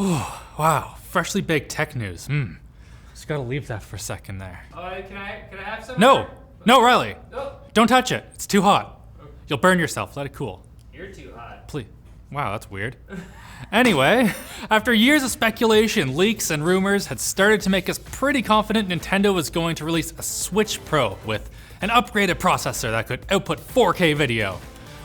Oh, wow, freshly baked tech news. Just gotta leave that for a second there. Can I have some? No, Riley. Oh. Don't touch it. It's too hot. You'll burn yourself. Let it cool. You're too hot. Please. Wow, that's weird. Anyway, after years of speculation, leaks, and rumors had started to make us pretty confident Nintendo was going to release a Switch Pro with an upgraded processor that could output 4K video.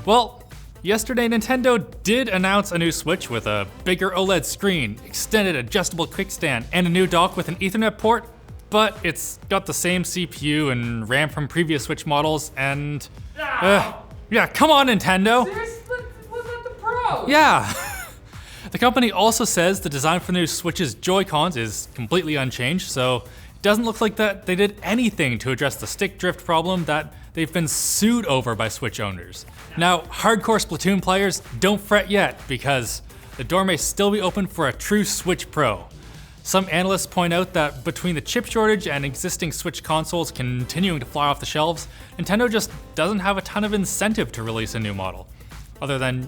Well, yesterday Nintendo did announce a new Switch with a bigger OLED screen, extended adjustable kickstand, and a new dock with an Ethernet port, but it's got the same CPU and RAM from previous Switch models, and yeah, come on, Nintendo. Seriously? Was that the Pro? Yeah. The company also says the design for the new Switch's Joy-Cons is completely unchanged, so it doesn't look like that they did anything to address the stick drift problem that they've been sued over by Switch owners. Now, hardcore Splatoon players, don't fret yet, because the door may still be open for a true Switch Pro. Some analysts point out that between the chip shortage and existing Switch consoles continuing to fly off the shelves, Nintendo just doesn't have a ton of incentive to release a new model, other than,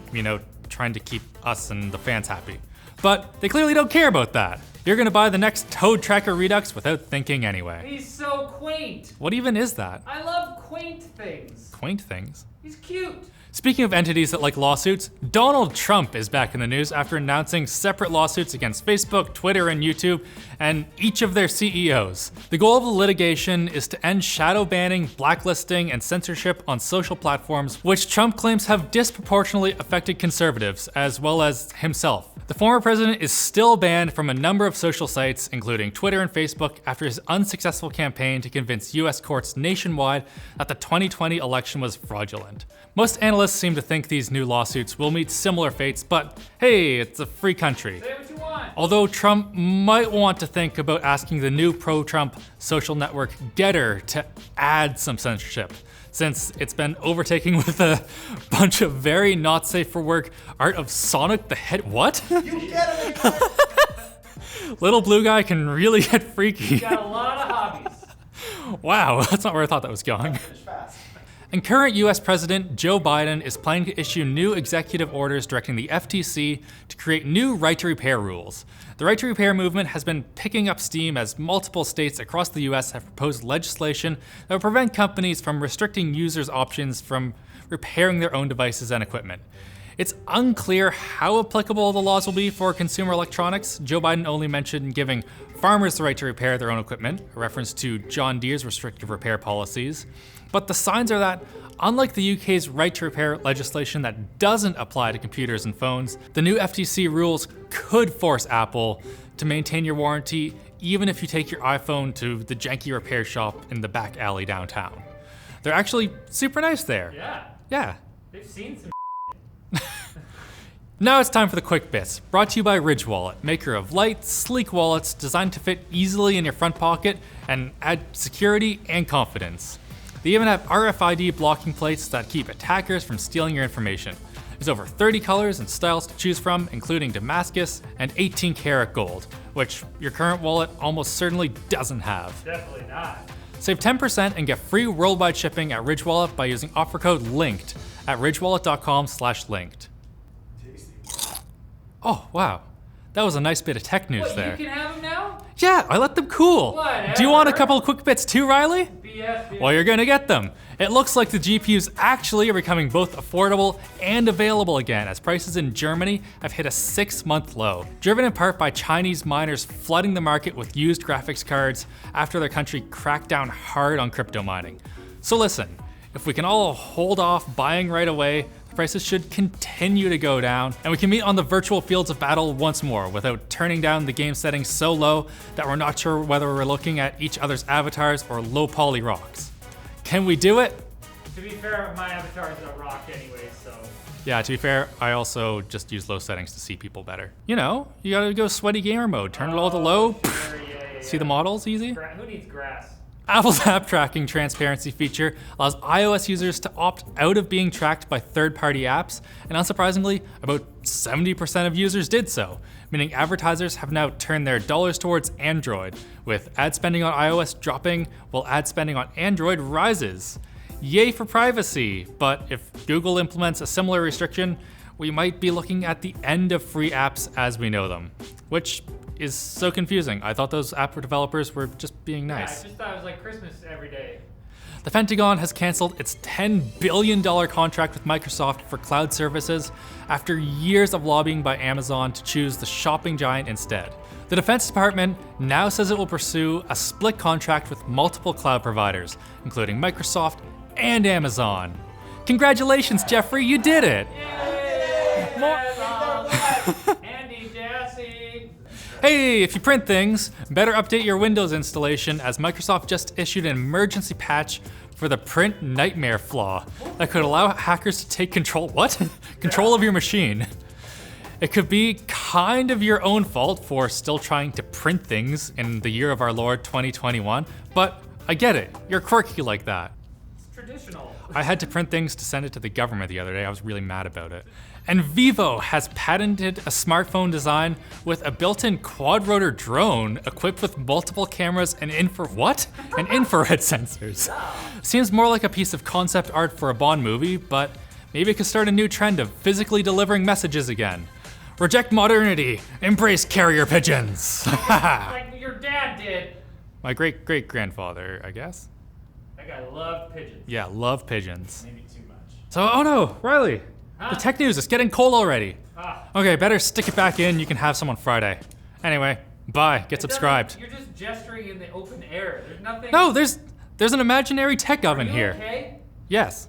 trying to keep us and the fans happy. But they clearly don't care about that. You're gonna buy the next Toad Tracker Redux without thinking anyway. He's so quaint. What even is that? I love quaint things. Quaint things? He's cute. Speaking of entities that like lawsuits, Donald Trump is back in the news after announcing separate lawsuits against Facebook, Twitter, and YouTube, and each of their CEOs. The goal of the litigation is to end shadow banning, blacklisting, and censorship on social platforms, which Trump claims have disproportionately affected conservatives, as well as himself. The former president is still banned from a number of social sites, including Twitter and Facebook, after his unsuccessful campaign to convince US courts nationwide that the 2020 election was fraudulent. Most analysts seem to think these new lawsuits will meet similar fates, but hey, it's a free country. Say what you want. Although Trump might want to think about asking the new pro-Trump social network Getter to add some censorship, since it's been overtaken with a bunch of very not safe for work art of Sonic the Hedgehog. What? You get it! Little blue guy can really get freaky. He's got a lot of hobbies. Wow, that's not where I thought that was going. Finish fast. And current US President Joe Biden is planning to issue new executive orders directing the FTC to create new right to repair rules. The right to repair movement has been picking up steam as multiple states across the US have proposed legislation that will prevent companies from restricting users' options from repairing their own devices and equipment. It's unclear how applicable the laws will be for consumer electronics. Joe Biden only mentioned giving farmers the right to repair their own equipment, a reference to John Deere's restrictive repair policies. But the signs are that, unlike the UK's right to repair legislation that doesn't apply to computers and phones, the new FTC rules could force Apple to maintain your warranty even if you take your iPhone to the janky repair shop in the back alley downtown. They're actually super nice there. Yeah. They've seen some. Now it's time for the quick bits, brought to you by Ridge Wallet, maker of light, sleek wallets designed to fit easily in your front pocket and add security and confidence. They even have RFID blocking plates that keep attackers from stealing your information. There's over 30 colors and styles to choose from, including Damascus and 18 karat gold, which your current wallet almost certainly doesn't have. Definitely not. Save 10% and get free worldwide shipping at Ridge Wallet by using offer code LINKED at ridgewallet.com/linked. Oh, wow. That was a nice bit of tech news there. You can have them now? Yeah, I let them cool. Whatever. Do you want a couple of quick bits too, Riley? BS. Well, you're gonna get them. It looks like the GPUs actually are becoming both affordable and available again, as prices in Germany have hit a 6-month low, driven in part by Chinese miners flooding the market with used graphics cards after their country cracked down hard on crypto mining. So listen, if we can all hold off buying right away, the prices should continue to go down, and we can meet on the virtual fields of battle once more without turning down the game settings so low that we're not sure whether we're looking at each other's avatars or low poly rocks. Can we do it? To be fair, my avatar is a rock anyway, so. Yeah, to be fair, I also just use low settings to see people better. You know, you gotta go sweaty gamer mode, turn it all to low, Sure, yeah. see the models easy. Who needs grass? Apple's app tracking transparency feature allows iOS users to opt out of being tracked by third-party apps, and unsurprisingly, about 70% of users did so, meaning advertisers have now turned their dollars towards Android, with ad spending on iOS dropping while ad spending on Android rises. Yay for privacy, but if Google implements a similar restriction, we might be looking at the end of free apps as we know them. which is so confusing. I thought those app developers were just being Yeah, nice. I just thought it was like Christmas every day. The Pentagon has canceled its $10 billion contract with Microsoft for cloud services after years of lobbying by Amazon to choose the shopping giant instead. The Defense Department now says it will pursue a split contract with multiple cloud providers, including Microsoft and Amazon. Congratulations, Jeffrey, you did it! Andy Jassy. Hey, if you print things, better update your Windows installation as Microsoft just issued an emergency patch for the print nightmare flaw that could allow hackers to take control of your machine. It could be kind of your own fault for still trying to print things in the year of our Lord 2021, but I get it, you're quirky like that. It's traditional. I had to print things to send it to the government the other day. I was really mad about it. And Vivo has patented a smartphone design with a built-in quad-rotor drone equipped with multiple cameras and infrared sensors. Seems more like a piece of concept art for a Bond movie, but maybe it could start a new trend of physically delivering messages again. Reject modernity, embrace carrier pigeons. Like your dad did. My great-great-grandfather, I guess. That guy loved pigeons. Yeah, love pigeons. Maybe too much. So, oh no, Riley. Huh? The tech news is getting cold already. Ah. Okay, better stick it back in. You can have some on Friday. Anyway, bye. Get subscribed. You're just gesturing in the open air. There's nothing. No, there's an imaginary tech Are oven you here. Okay? Yes.